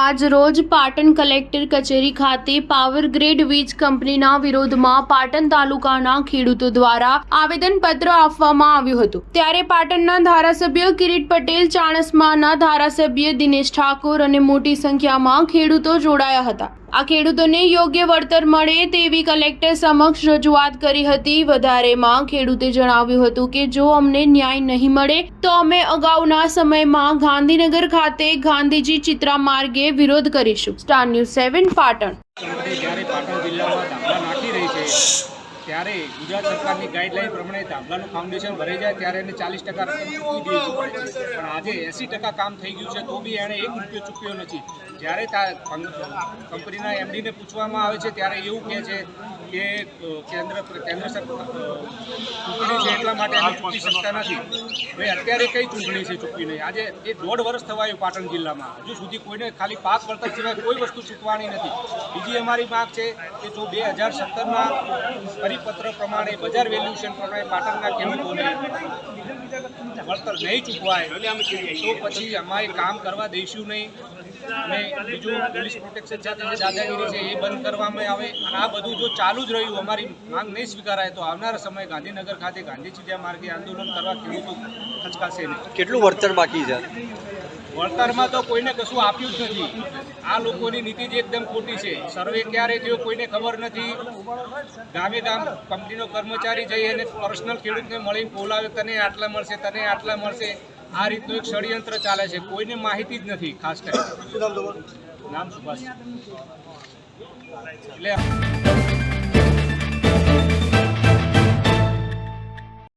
આજ રોજ પાટણ કલેક્ટર કચેરી ખાતે પાવર ગ્રીડ વીજ કંપનીના વિરોધમાં પાટણ તાલુકાના ખેડૂતો દ્વારા આવેદનપત્ર આપવામાં આવ્યું હતું। ત્યારે પાટણના ધારાસભ્ય કિરીટ પટેલ, ચાણસ્માના ધારાસભ્ય દિનેશ ઠાકોર અને મોટી સંખ્યામાં ખેડૂતો જોડાયા હતા। આ ખેડૂતોને યોગ્ય વળતર મળે તેવી કલેક્ટર સમક્ષ રજૂઆત કરી હતી। વધારેમાં ખેડૂતે જણાવ્યું હતું કે જો અમને ન્યાય નહીં મળે તો અમે અગાઉના સમયમાં ગાંધીનગર ખાતે ગાંધીજી ચિત્રા માર્ગે વિરોધ કરીશું। Star news 7 Patan. જ્યારે પાટણ જિલ્લામાં ધાબળા નાખી રહી છે ત્યારે ગુજરાત સરકારની ગાઈડલાઈન પ્રમાણે ધાબળાનું ફાઉન્ડેશન ભરાઈ જાય ત્યારે એને 40% રકમ ચૂકવી દેવી પડે છે, પણ આજે 80% કામ થઈ ગયું છે તો બી એણે 1 રૂપિયો ચૂકવ્યો નથી। જ્યારે કંપનીના એમડીને પૂછવામાં આવે છે ત્યારે એવું કહે છે કે કેન્દ્ર સરકાર ચૂંટણી છે એટલા માટે એને ચૂકવી શકતા નથી। ભાઈ અત્યારે કઈ ચૂંટણી છે ચૂકવી નહીં? આજે એ 1.5 વર્ષ થવાયું પાટણ જિલ્લામાં, હજુ સુધી કોઈને ખાલી પાક વળતર સિવાય કોઈ વસ્તુ ચૂકવાની નથી। બીજી અમારી માંગ છે કે જો 2017ના પરિપત્ર પ્રમાણે બજાર વેલ્યુએશન પ્રમાણે પાટણના ખેડૂતોને વળતર નહીં ચૂકવાય તો પછી અમારે કામ કરવા દઈશું નહીં। અને બીજું પોલીસ પ્રોટેક્શન સાથે જે દાદાગીરી છે એ બંધ કરવામાં આવે અને આ બધું જો ચાલુ જ રહ્યું, અમારી માંગ નહીં સ્વીકારાય તો આવનારા સમયે ગાંધીનગર ખાતે ગાંધી ચિત્રા માર્ગે આંદોલન કરવા ખેડૂતો ખચકાશે નહીં। કેટલું વળતર બાકી છે? વળતરમાં તો કોઈને કશું આપ્યું જ નથી। આ લોકોની નીતિ જ એકદમ ખોટી છે। સર્વે ક્યારે થયો કોઈને ખબર નથી। ગામે ગામ કંપનીનો કર્મચારી જઈ અને પર્સનલ ખેડૂતને મળીને બોલાવે, તને આટલા મળશે, તને આટલા મળશે। આ રીતનું એક ષડયંત્ર ચાલે છે, કોઈને માહિતી જ નથી। ખાસ કરીને નામ સુભાષ એટલે